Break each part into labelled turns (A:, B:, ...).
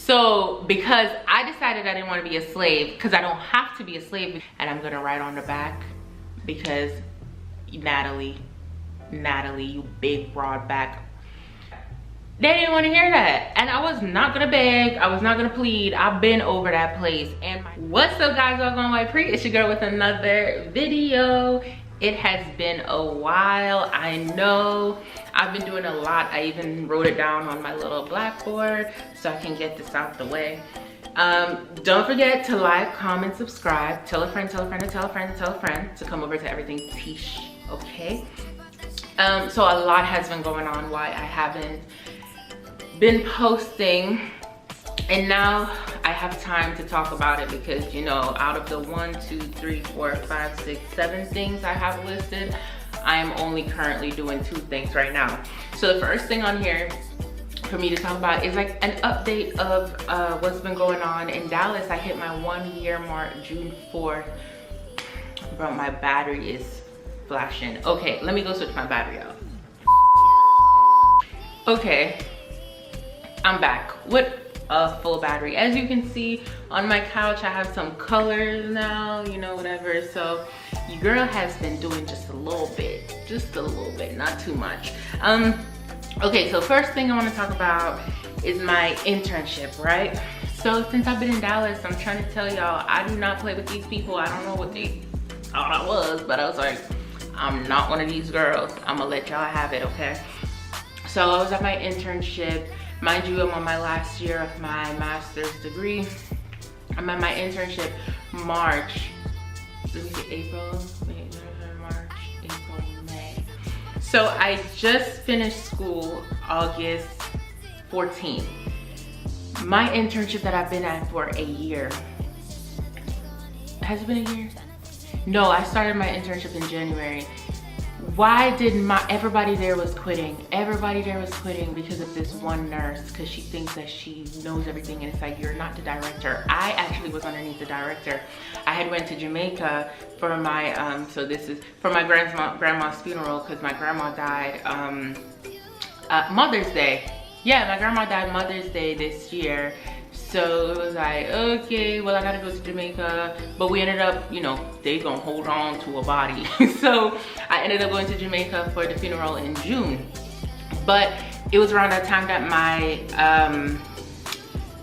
A: So because I decided I didn't want to be a slave, because I don't have to be a slave, and I'm gonna write on the back, because Natalie, you big broad back. They didn't want to hear that, and I was not gonna beg, I was not gonna plead. I've been over that place. And what's up, guys? Welcome to my pre. It's your girl with another video. It has been a while, I know. I've been doing a lot. I even wrote it down on my little blackboard so I can get this out the way. Don't forget to like, comment, subscribe, tell a friend, tell a friend, tell a friend, tell a friend to come over to Everything Tish, okay? So a lot has been going on why I haven't been posting, and now I have time to talk about it because, you know, out of the 1, 2, 3, 4, 5, 6, 7 things I have listed, I am only currently doing 2 things right now. So the first thing on here for me to talk about is like an update of what's been going on in Dallas. I hit my 1-year mark June 4th. Bro, my battery is flashing. Okay, let me go switch my battery out. Okay, I'm back with a full battery. As you can see on my couch, I have some colors now, you know, whatever. So your girl has been doing just a little bit, not too much. Okay, so first thing I want to talk about is my internship, right? So since I've been in Dallas, I'm trying to tell y'all, I do not play with these people. I don't know what they thought I was, but I was like, I'm not one of these girls. I'm gonna let y'all have it, okay? So I was at my internship. Mind you, I'm on my last year of my master's degree. I'm at my internship March, April, May, March, April, May. So I just finished school August 14th. My internship that I've been at for a year. Has it been a year? No, I started my internship in January. Why did everybody there was quitting? Everybody there was quitting because of this one nurse, because she thinks that she knows everything, and it's like, you're not the director. I actually was underneath the director. I had went to Jamaica for my so this is for my grandma's funeral, because my grandma died Mother's Day. Yeah, my grandma died Mother's Day this year. So it was like, okay, well, I gotta go to Jamaica. But we ended up, you know, they gonna hold on to a body. So I ended up going to Jamaica for the funeral in June. But it was around that time that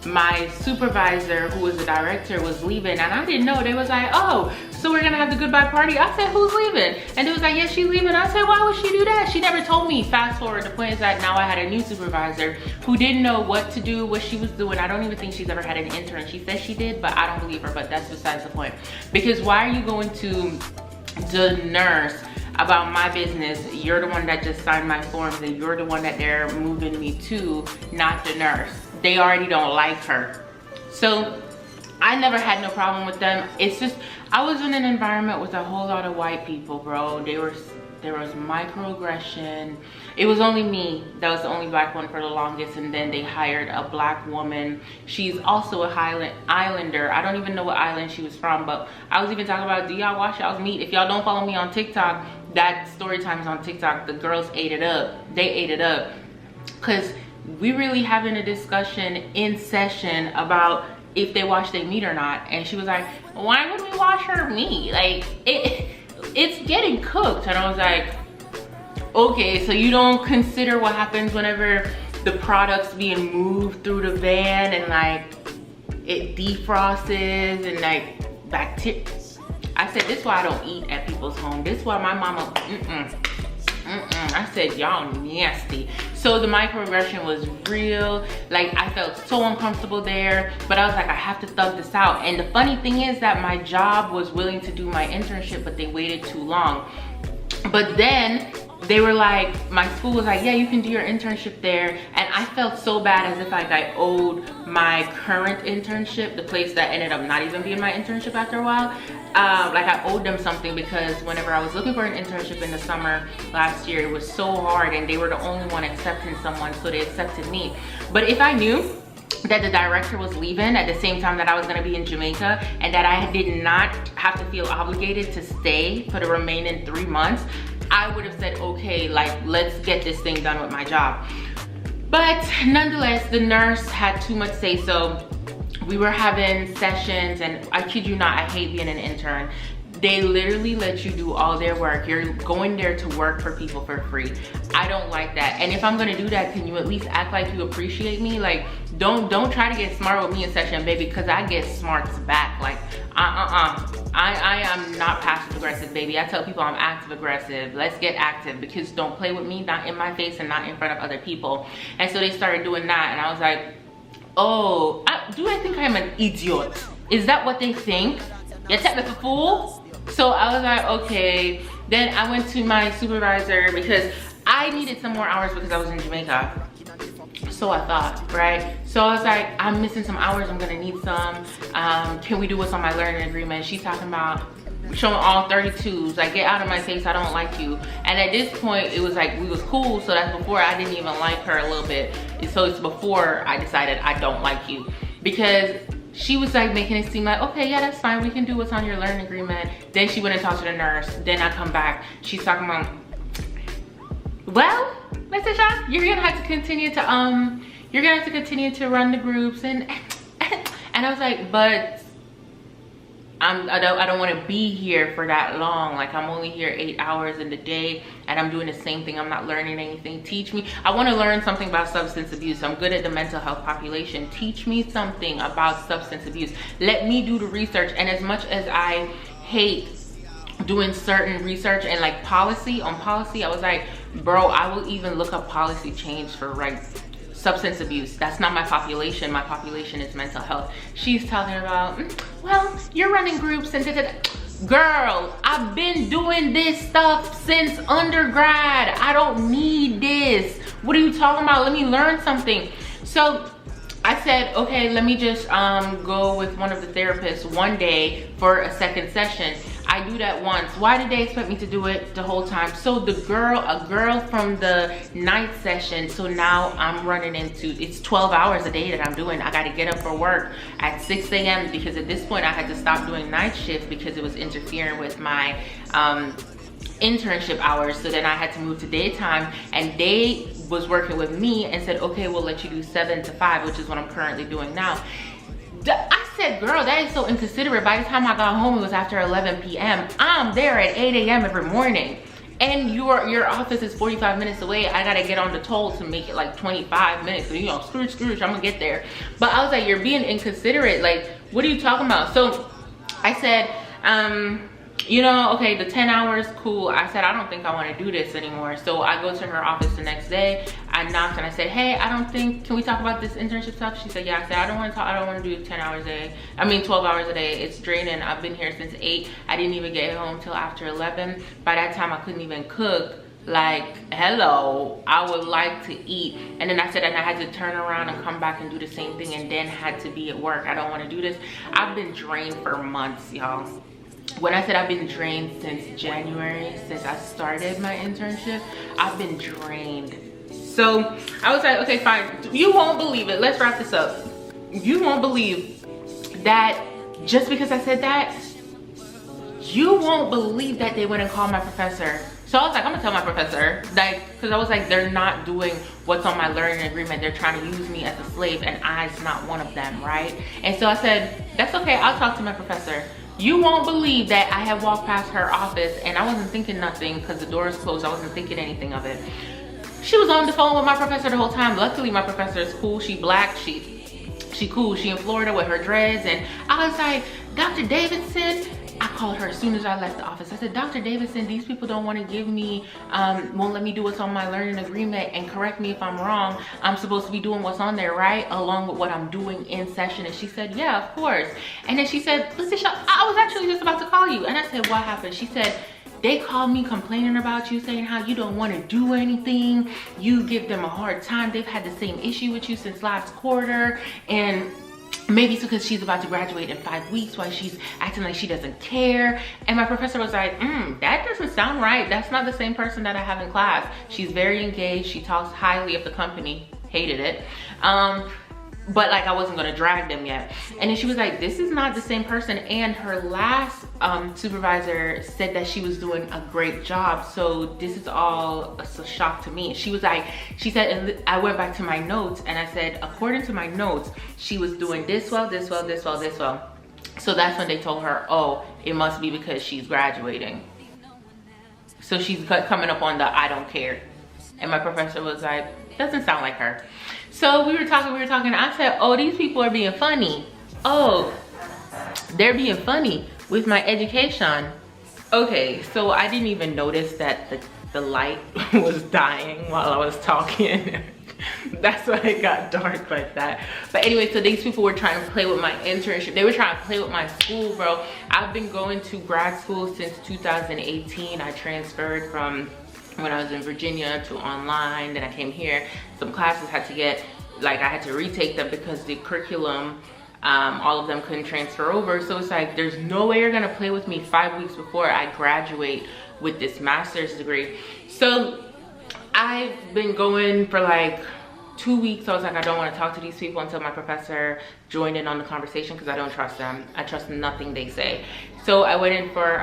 A: my supervisor, who was the director, was leaving, and I didn't know. They was like, oh, so we're gonna have the goodbye party. I said, who's leaving? And it was like, yes, she's leaving. I said, why would she do that? She never told me. Fast forward, the point is that now I had a new supervisor who didn't know what to do, what she was doing. I don't even think she's ever had an intern. She says she did, but I don't believe her, but that's besides the point. Because why are you going to the nurse about my business? You're the one that just signed my forms, and you're the one that they're moving me to, not the nurse. They already don't like her. So I never had no problem with them. It's just, I was in an environment with a whole lot of white people, bro. There was microaggression. It was only me that was the only black one for the longest, and then they hired a black woman. She's also a Islander. I don't even know what island she was from, but I was even talking about, do y'all watch y'all's meat? If y'all don't follow me on TikTok, that story time is on TikTok. The girls ate it up. They ate it up. Because we really having a discussion in session about if they wash their meat or not. And she was like, why would we wash her meat? Like, it's getting cooked. And I was like, okay, so you don't consider what happens whenever the product's being moved through the van and like it defrosts and like bacteria. I said, this is why I don't eat at people's home. This is why my mama, I said, y'all nasty. So the microaggression was real. Like, I felt so uncomfortable there, but I was like, I have to thug this out. And the funny thing is that my job was willing to do my internship, but they waited too long. But then they were like, my school was like, yeah, you can do your internship there. And I felt so bad, as if like I owed my current internship, the place that ended up not even being my internship after a while, like I owed them something, because whenever I was looking for an internship in the summer last year, it was so hard, and they were the only one accepting someone, so they accepted me. But if I knew that the director was leaving at the same time that I was gonna be in Jamaica, and that I did not have to feel obligated to stay for the remaining 3 months, I would have said, okay, like, let's get this thing done with my job. But nonetheless, the nurse had too much say so. We were having sessions, and I kid you not, I hate being an intern. They literally let you do all their work. You're going there to work for people for free. I don't like that. And if I'm gonna do that, can you at least act like you appreciate me? Like, don't try to get smart with me in session, baby, because I get smarts back. Like, I am not passive aggressive, baby. I tell people I'm active aggressive. Let's get active, because don't play with me, not in my face and not in front of other people. And so they started doing that, and I was like, oh, do I think I'm an idiot? Is that what they think? You technical fool? So I was like, okay. Then I went to my supervisor because I needed some more hours because I was in Jamaica. So I thought, right? So I was like, I'm missing some hours, I'm gonna need some. Can we do what's on my learning agreement? She's talking about showing all 32s, like, get out of my face, I don't like you. And at this point, it was like, we was cool, so that's before I didn't even like her a little bit. So it's before I decided I don't like you. Because she was like making it seem like, okay, yeah, that's fine, we can do what's on your learning agreement. Then she went and talked to the nurse. Then I come back, she's talking about, well, Mr. Shaw, you're gonna have to continue to run the groups, and I was like, but I don't want to be here for that long. Like, I'm only here 8 hours in the day, and I'm doing the same thing. I'm not learning anything. Teach me. I want to learn something about substance abuse. I'm good at the mental health population. Teach me something about substance abuse. Let me do the research. And as much as I hate doing certain research and like policy, I was like, bro, I will even look up policy change for substance abuse. That's not my population. My population is mental health. She's talking about, well, you're running groups and girl, I've been doing this stuff since undergrad. I don't need this. What are you talking about? Let me learn something. So I said, okay, let me just go with one of the therapists one day for a second session. I do that once. Why did they expect me to do it the whole time? So a girl from the night session, so now I'm running into, it's 12 hours a day that I'm doing. I got to get up for work at 6 a.m. because at this point I had to stop doing night shift because it was interfering with my internship hours. So then I had to move to daytime, and they was working with me and said, okay, we'll let you do 7 to 5, which is what I'm currently doing now. I said, girl, that is so inconsiderate. By the time I got home, it was after 11 p.m. I'm there at 8 a.m. every morning. And your office is 45 minutes away. I gotta get on the toll to make it like 25 minutes. So, you know, scrooge, I'm gonna get there. But I was like, you're being inconsiderate. Like, what are you talking about? So I said, you know, okay, the 10 hours, cool. I said, I don't think I want to do this anymore. So I go to her office the next day. I knocked and I said, hey, can we talk about this internship stuff? She said, yeah. I said, I don't want to do 10 hours a day. I mean, 12 hours a day. It's draining. I've been here since 8. I didn't even get home till after 11. By that time, I couldn't even cook. Like, hello, I would like to eat. And then I said, and I had to turn around and come back and do the same thing, and then had to be at work. I don't want to do this. I've been drained for months, y'all. When I said I've been drained since January, since I started my internship, I've been drained. So I was like, okay, fine. You won't believe it. Let's wrap this up. You won't believe that just because I said that, you won't believe that they went and called my professor. So I was like, I'm gonna tell my professor, like, because I was like, they're not doing what's on my learning agreement. They're trying to use me as a slave, and I's not one of them, right? And so I said, that's okay, I'll talk to my professor. You won't believe that I had walked past her office and I wasn't thinking nothing because the door is closed. I wasn't thinking anything of it. She was on the phone with my professor the whole time. Luckily, my professor is cool. She black, she cool. She in Florida with her dreads. And I was like, Dr. Davidson, I called her as soon as I left the office. I said, Dr. Davidson, these people don't want to give me, won't let me do what's on my learning agreement, and correct me if I'm wrong. I'm supposed to be doing what's on there, right? Along with what I'm doing in session. And she said, yeah, of course. And then she said, Letitia, I was actually just about to call you. And I said, what happened? She said, they called me complaining about you, saying how you don't want to do anything. You give them a hard time. They've had the same issue with you since last quarter. And maybe it's because she's about to graduate in 5 weeks, why she's acting like she doesn't care. And my professor was like, that doesn't sound right. That's not the same person that I have in class. She's very engaged. She talks highly of the company. Hated it. but like I wasn't gonna drag them yet. And then she was like, this is not the same person. And her last supervisor said that she was doing a great job, so this is all a shock to me. She was like, she said, and I went back to my notes and I said, according to my notes, she was doing this well, this well, this well, this well. So that's when they told her, oh, it must be because she's graduating. So she's coming up on the I don't care. And my professor was like, doesn't sound like her. So we were talking. I said, oh, these people are being funny. Oh, they're being funny with my education. Okay, so I didn't even notice that the light was dying while I was talking. That's why it got dark like that. But anyway, so these people were trying to play with my internship. They were trying to play with my school, bro. I've been going to grad school since 2018. I transferred from when I was in Virginia to online. Then I came here. Some classes had to get, like, I had to retake them because the curriculum, all of them couldn't transfer over. So it's like, there's no way you're gonna play with me 5 weeks before I graduate with this master's degree. So I've been going for like 2 weeks. I was like, I don't want to talk to these people until my professor joined in on the conversation, because I don't trust them. I trust nothing they say. So I went in for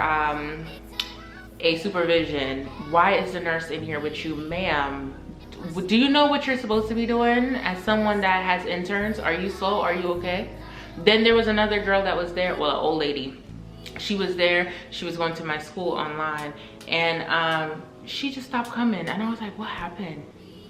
A: a supervision. Why is the nurse in here with you, ma'am? Do you know what you're supposed to be doing as someone that has interns? Are you slow? Are you okay? Then there was another girl that was there, well, an old lady. She was there. She was going to my school online, and she just stopped coming. And I was like, what happened?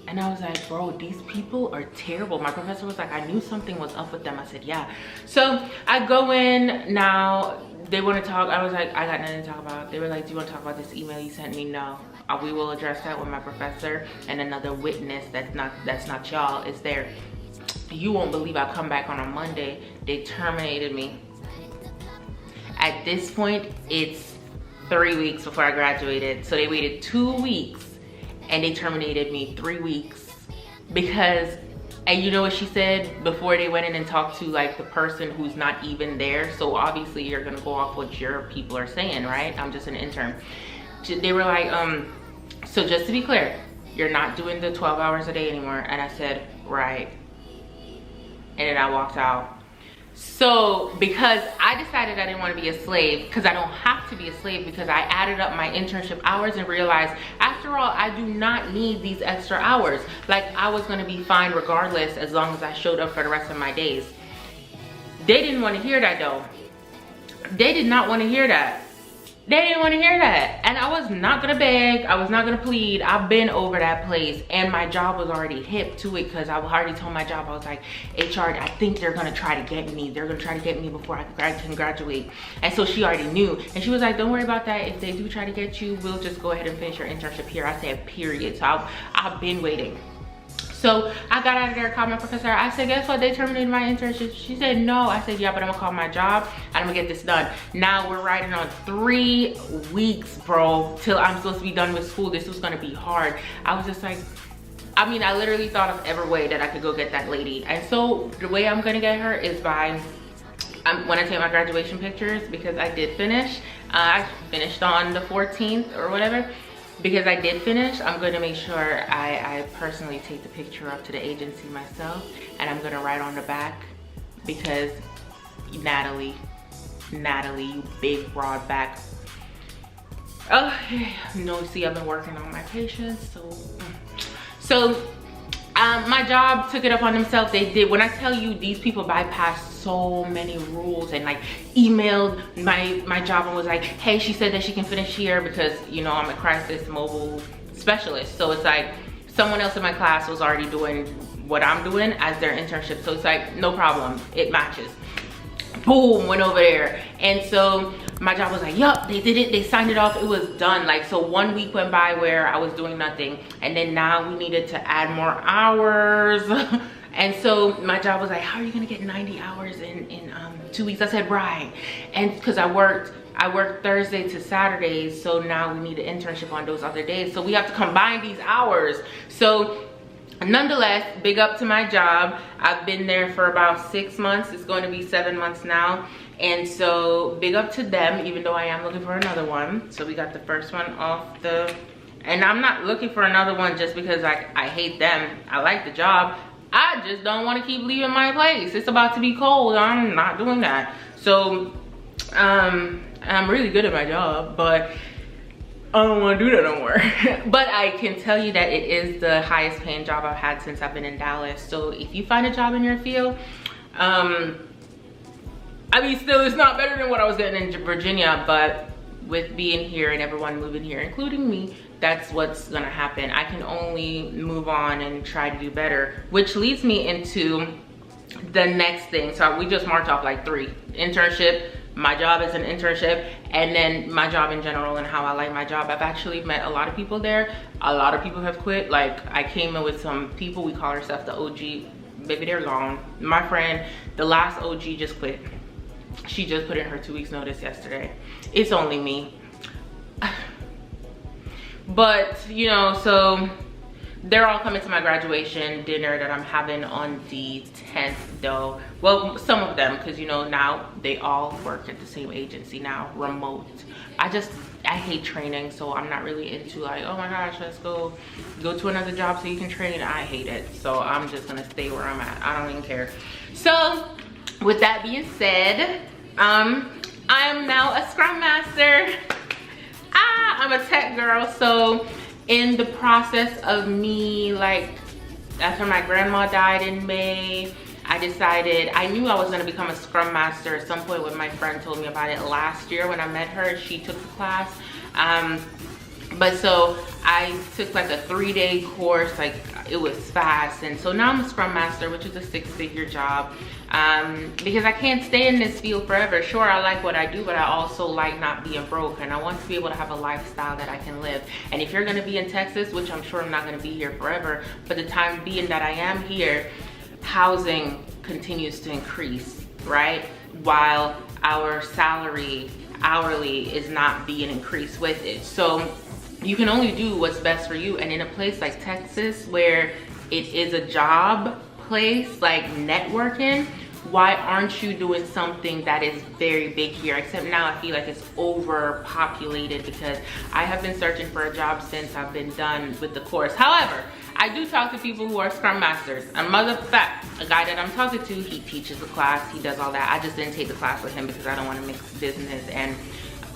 A: And I was like, bro, these people are terrible. My professor was like, I knew something was up with them. I said, yeah. So I go in now. They want to talk. I was like, I got nothing to talk about. They were like, do you want to talk about this email you sent me? No. We will address that with my professor, and another witness that's not y'all is there. You won't believe I come back on a Monday. They terminated me. At this point, it's 3 weeks before I graduated. So they waited 2 weeks and they terminated me 3 weeks because, and you know what she said before they went in and talked to like the person who's not even there. So obviously you're gonna go off what your people are saying, right? I'm just an intern. They were like, so just to be clear, you're not doing the 12 hours a day anymore. And I said, right. And then I walked out. So because I decided I didn't want to be a slave, because I don't have to be a slave, because I added up my internship hours and realized, after all, I do not need these extra hours. Like, I was going to be fine regardless as long as I showed up for the rest of my days. They didn't want to hear that though. They did not want to hear that. They didn't want to hear that. And I was not gonna beg, I was not gonna plead. I've been over that place, and my job was already hip to it, because I already told my job, I was like, HR, I think they're gonna try to get me. They're gonna try to get me before I can graduate. And so she already knew. And she was like, don't worry about that. If they do try to get you, we'll just go ahead and finish your internship here. I said, period. So I've been waiting. So I got out of there, called my professor. I said, guess what? They terminated my internship. She said, no. I said, yeah, but I'm gonna call my job and I'm gonna get this done. Now we're riding on 3 weeks, bro, till I'm supposed to be done with school. This was gonna be hard. I was just like, I mean, I literally thought of every way that I could go get that lady. And so the way I'm gonna get her is by, when I take my graduation pictures, because I did finish. I finished on the 14th or whatever. Because I did finish, I'm going to make sure I personally take the picture up to the agency myself, and I'm going to write on the back, because Natalie, you big broad back. Okay, no, see, I've been working on my patience, so my job took it up on themselves. They did. When I tell you, these people bypassed so many rules and like emailed my job and was like, hey, she said that she can finish here, because you know I'm a crisis mobile specialist. So it's like someone else in my class was already doing what I'm doing as their internship. So it's like, no problem, it matches. Boom, went over there. And so my job was like, yup, they did it, they signed it off, it was done. Like, so 1 week went by where I was doing nothing, and then now we needed to add more hours. And so my job was like, how are you gonna get 90 hours in 2 weeks? I said, right. And because I worked Thursday to Saturdays, so now we need an internship on those other days, so we have to combine these hours. So nonetheless, big up to my job. I've been there for about 6 months. It's going to be 7 months now. And so big up to them, even though I am looking for another one. So we got the first one off the, and I'm not looking for another one just because I hate them. I like the job. I just don't want to keep leaving my place. It's about to be cold. I'm not doing that. So I'm really good at my job, but I don't want to do that no more. But I can tell you that it is the highest paying job I've had since I've been in Dallas. So if you find a job in your field, I mean, still it's not better than what I was getting in Virginia, but with being here and everyone moving here, including me, that's what's gonna happen. I can only move on and try to do better, which leads me into the next thing. So we just marked off like 3: internship, my job as an internship, and then my job in general and how I like my job. I've actually met a lot of people there. A lot of people have quit. Like, I came in with some people, we call ourselves the OG. Baby, they're gone. My friend, the last OG, just quit. She just put in her 2 weeks notice yesterday. It's only me. But, you know, so they're all coming to my graduation dinner that I'm having on the 10th though. Well, some of them, because you know, now they all work at the same agency now, remote. I hate training, so I'm not really into like, oh my gosh, let's go to another job so you can train. I hate it. So I'm just gonna stay where I'm at. I don't even care. So with that being said, I am now a Scrum Master. I'm a tech girl, so in the process of me, like, after my grandma died in May, I decided, I knew I was gonna become a Scrum Master at some point when my friend told me about it last year when I met her. She took the class. But so I took like a 3-day course, like it was fast. And so now I'm a Scrum Master, which is a 6-figure job. Because I can't stay in this field forever. Sure, I like what I do, but I also like not being broke, and I want to be able to have a lifestyle that I can live. And if you're gonna be in Texas, which I'm sure I'm not gonna be here forever, but the time being that I am here, housing continues to increase, right? While our salary hourly is not being increased with it. So you can only do what's best for you. And in a place like Texas, where it is a job place, like networking, why aren't you doing something that is very big here? Except now I feel like it's overpopulated, because I have been searching for a job since I've been done with the course. However, I do talk to people who are Scrum Masters. A mother fact, a guy that I'm talking to, he teaches the class, he does all that. I just didn't take the class with him because I don't want to mix business and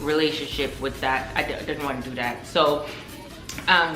A: relationship with that. I didn't want to do that. So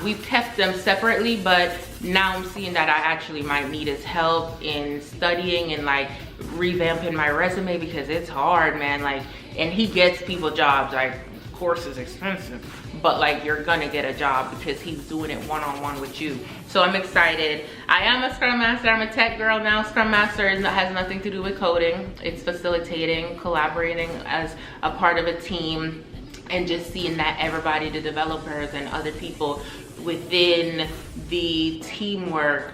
A: we've kept them separately, but now I'm seeing that I actually might need his help in studying and like revamping my resume, because it's hard, man. Like, and he gets people jobs. Like, course is expensive, but like, you're gonna get a job because he's doing it one-on-one with you. So I'm excited. I am a Scrum Master. I'm a tech girl now. Scrum Master has nothing to do with coding. It's facilitating, collaborating as a part of a team, and just seeing that everybody, the developers and other people within the teamwork,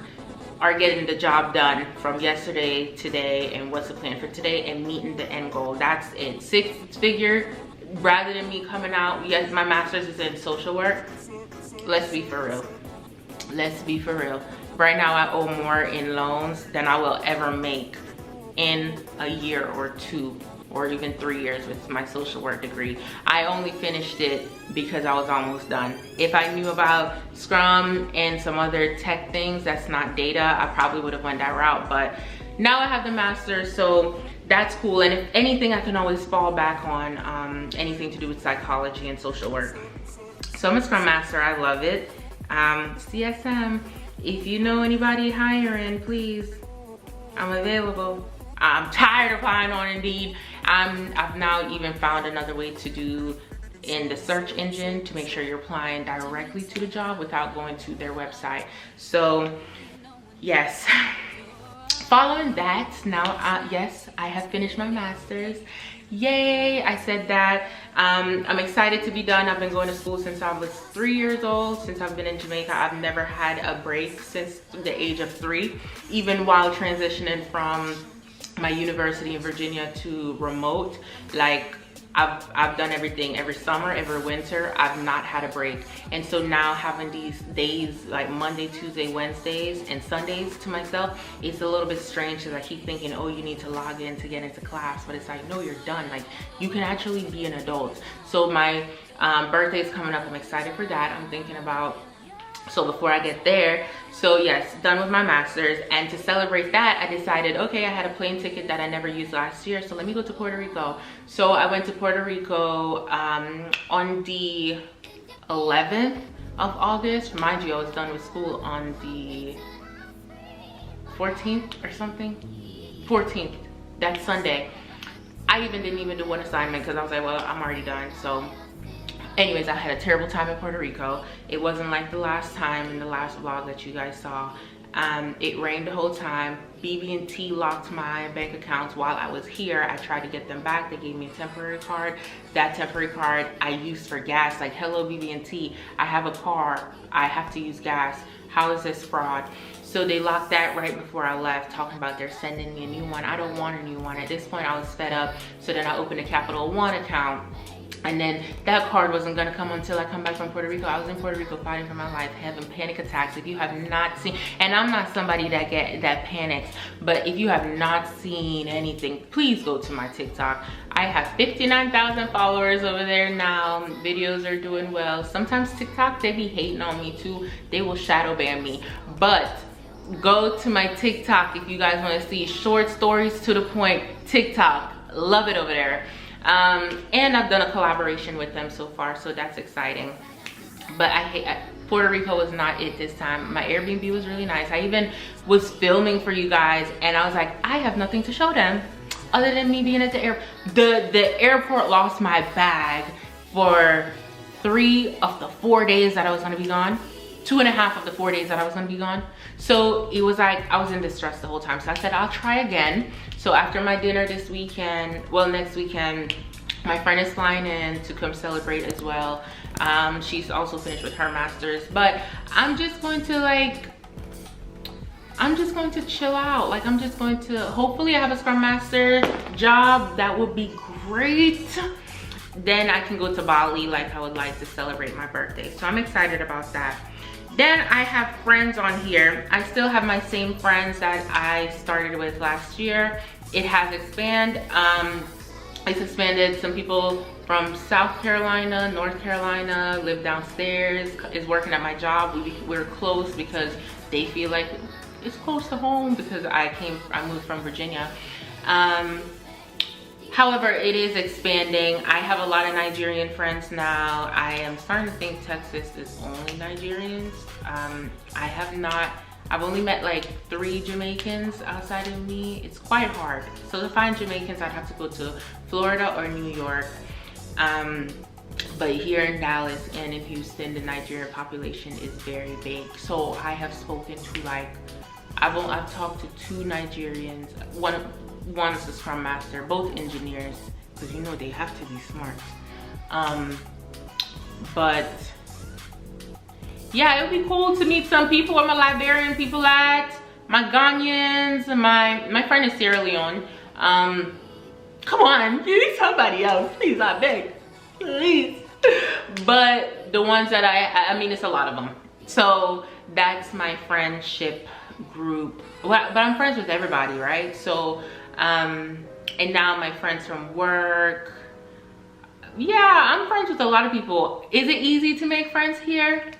A: are getting the job done from yesterday, today, and what's the plan for today, and meeting the end goal. That's it. 6-figure, rather than me coming out. Yes, my master's is in social work. Let's be for real. Let's be for real. Right now I owe more in loans than I will ever make in a year or 2 or even 3 years with my social work degree. I only finished it because I was almost done. If I knew about Scrum and some other tech things that's not data, I probably would have went that route. But now I have the master's, so that's cool. And if anything, I can always fall back on anything to do with psychology and social work. So I'm a Scrum Master. I love it. CSM, if you know anybody hiring, please, I'm available. I'm tired of applying on Indeed. I've now even found another way to do in the search engine to make sure you're applying directly to the job without going to their website. So yes. Following that, now, yes, I have finished my master's. Yay, I said that. I'm excited to be done. I've been going to school since I was 3 years old. Since I've been in Jamaica, I've never had a break since the age of 3, even while transitioning from my university in Virginia to remote. Like, I've done everything. Every summer, every winter, I've not had a break. And so now having these days like Monday, Tuesday, Wednesdays, and Sundays to myself, it's a little bit strange, because I keep thinking, oh, you need to log in to get into class. But it's like, no, you're done. Like, you can actually be an adult. So my birthday's coming up. I'm excited for that. I'm thinking about So before I get there, so yes, done with my master's. And to celebrate that, I decided, okay, I had a plane ticket that I never used last year, so let me go to Puerto Rico. So I went to Puerto Rico on the 11th of August. Mind you, I was done with school on the 14th or something. 14th, that Sunday. I didn't even do one assignment because I was like, well, I'm already done. So anyways, I had a terrible time in Puerto Rico. It wasn't like the last time in the last vlog that you guys saw. It rained the whole time. BB&T locked my bank accounts while I was here. I tried to get them back. They gave me a temporary card. That temporary card I used for gas. Like, hello BB&T, I have a car, I have to use gas. How is this fraud? So they locked that right before I left, talking about they're sending me a new one. I don't want a new one. At this point, I was fed up. So then I opened a Capital One account. And then that card wasn't gonna come until I come back from Puerto Rico. I was in Puerto Rico fighting for my life, having panic attacks. If you have not seen, and I'm not somebody that panics, but if you have not seen anything, please go to my TikTok. I have 59,000 followers over there now. Videos are doing well. Sometimes TikTok, they be hating on me too. They will shadow ban me. But go to my TikTok if you guys wanna see short stories to the point. TikTok, love it over there. And I've done a collaboration with them so far, so that's exciting. But Puerto Rico was not it this time. My Airbnb was really nice. I even was filming for you guys, and I was like, I have nothing to show them other than me being at the airport. The airport lost my bag for 3 of the 4 days that I was gonna be gone. 2.5 of the 4 days that I was gonna be gone. So it was like, I was in distress the whole time. So I said, I'll try again. So after my dinner this weekend, well, next weekend, my friend is flying in to come celebrate as well. She's also finished with her master's, but I'm just going to chill out. Like, I'm just going to, hopefully I have a Scrum Master job. That would be great. Then I can go to Bali like I would like to celebrate my birthday. So I'm excited about that. Then I have friends on here. I still have my same friends that I started with last year. It has expanded. It's expanded. Some people from South Carolina, North Carolina, live downstairs, is working at my job. We're close because they feel like it's close to home because I moved from Virginia. However, it is expanding. I have a lot of Nigerian friends now. I am starting to think Texas is only Nigerians. I've only met like 3 Jamaicans outside of me. It's quite hard. So to find Jamaicans, I'd have to go to Florida or New York. But here in Dallas and in Houston, the Nigerian population is very big. So I have spoken to I've talked to 2 Nigerians. One is a Scrum Master, both engineers, because you know they have to be smart. But yeah, it would be cool to meet some people. Where my Liberian people at, my Ghanaians, my friend is Sierra Leone. Come on, give me somebody else, please, I beg, please. But the ones that I mean, it's a lot of them. So that's my friendship group. But I'm friends with everybody, right? So and now my friends from work. Yeah, I'm friends with a lot of people. Is it easy to make friends here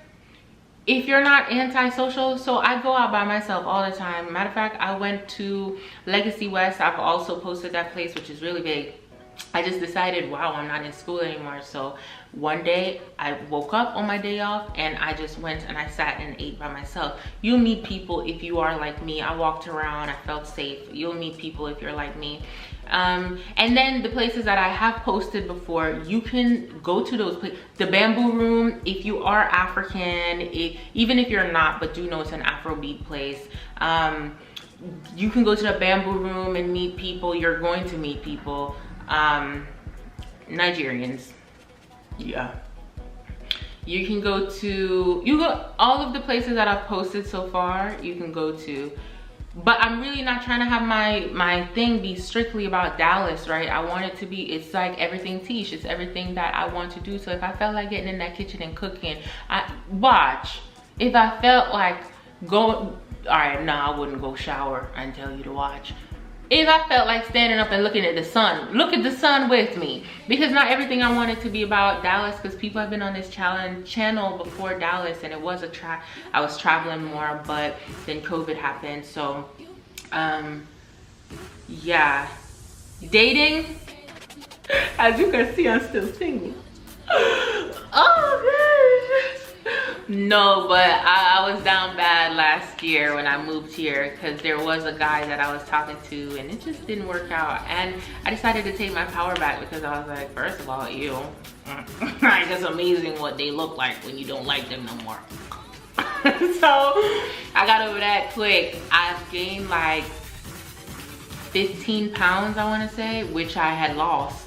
A: if you're not antisocial? So I go out by myself all the time. Matter of fact, I went to Legacy West. I've also posted that place, which is really big. I just decided, wow, I'm not in school anymore. So one day I woke up on my day off and I just went and I sat and ate by myself. You'll meet people if you are like me. I walked around, I felt safe. You'll meet people if you're like me. And then the places that I have posted before, you can go to those places. The Bamboo Room, if you are African, even if you're not, but do know it's an Afrobeat place, you can go to the Bamboo Room and meet people. You're going to meet people. Nigerians, yeah. You can go to, all of the places that I've posted so far, you can go to. But I'm really not trying to have my thing be strictly about Dallas, right? I want it to be, it's like everything Tish, it's everything that I want to do. So if I felt like getting in that kitchen and cooking, if I felt like all right, no, I wouldn't go shower and tell you to watch. is I felt like standing up and looking at the sun. Look at the sun with me. Because not everything I wanted to be about Dallas, because people have been on this channel before Dallas, and it was I was traveling more, but then COVID happened. So yeah, dating, as you can see, I'm still single. Oh gosh. No, but I was down bad last year when I moved here, because there was a guy that I was talking to and it just didn't work out, and I decided to take my power back, because I was like, first of all, ew. Like, it's amazing what they look like when you don't like them no more. So I got over that quick. I've gained like 15 pounds, I want to say, which I had lost,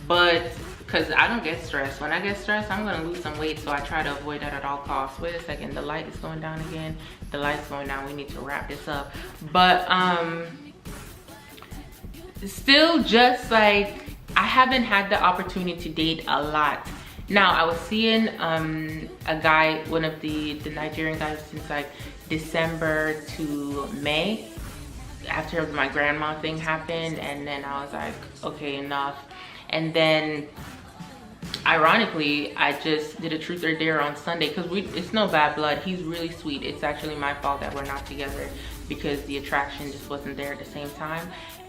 A: but because I don't get stressed. When I get stressed, I'm gonna lose some weight, so I try to avoid that at all costs. Wait a second, the light is going down again. The light's going down, we need to wrap this up. But still, just like, I haven't had the opportunity to date a lot. Now, I was seeing a guy, one of the Nigerian guys, since like December to May, after my grandma thing happened, and then I was like, okay, enough. And then ironically, I just did a truth or dare on Sunday, because it's no bad blood. He's really sweet. It's actually my fault that we're not together, because the attraction just wasn't there at the same time,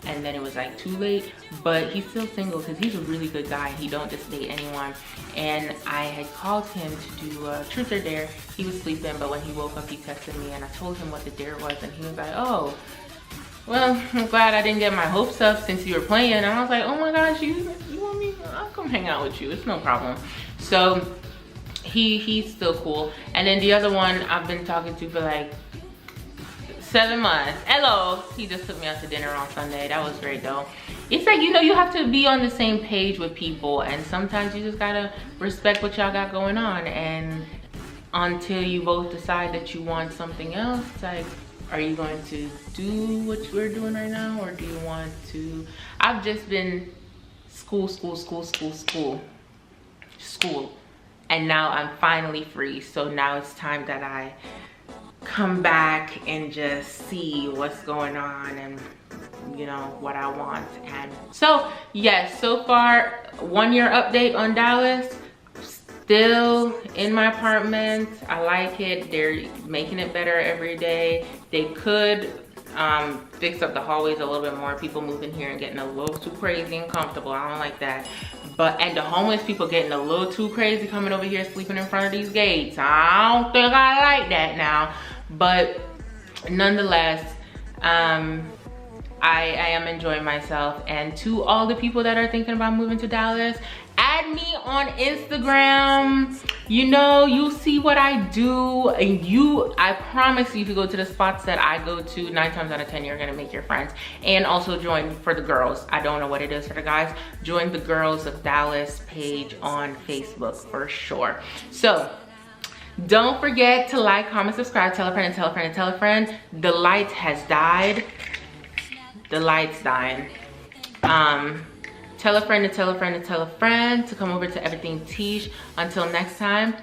A: and then it was like too late. But he's still single, because he's a really good guy. He don't just date anyone. And I had called him to do a truth or dare. He was sleeping, but when he woke up, he texted me, and I told him what the dare was, and he was like, oh, well, I'm glad I didn't get my hopes up since you were playing. And I was like, oh my gosh, you want me? I'll come hang out with you. It's no problem. So he's still cool. And then the other one I've been talking to for like 7 months. Hello. He just took me out to dinner on Sunday. That was great though. It's like, you know, you have to be on the same page with people, and sometimes you just gotta respect what y'all got going on. And until you both decide that you want something else, it's like, are you going to do what we're doing right now, or do you want to? I've just been school, and now I'm finally free. So now it's time that I come back and just see what's going on, and you know what I want. And so yes, so far 1 year update on Dallas. Still in my apartment. I like it. They're making it better every day. They could fix up the hallways a little bit more. People moving here and getting a little too crazy and comfortable. I don't like that. And the homeless people getting a little too crazy, coming over here sleeping in front of these gates. I don't think I like that now. But nonetheless, I am enjoying myself. And to all the people that are thinking about moving to Dallas, add me on Instagram. You know, you see what I do, and I promise you, if you go to the spots that I go to, 9 times out of 10 you're gonna make your friends. And also join for the girls. I don't know what it is for the guys. Join the Girls of Dallas page on Facebook for sure. So don't forget to like, comment, subscribe, tell a friend, and tell a friend, and tell a friend. The light has died. The light's dying. Tell a friend to tell a friend to tell a friend to come over to Everything Tish. Until next time,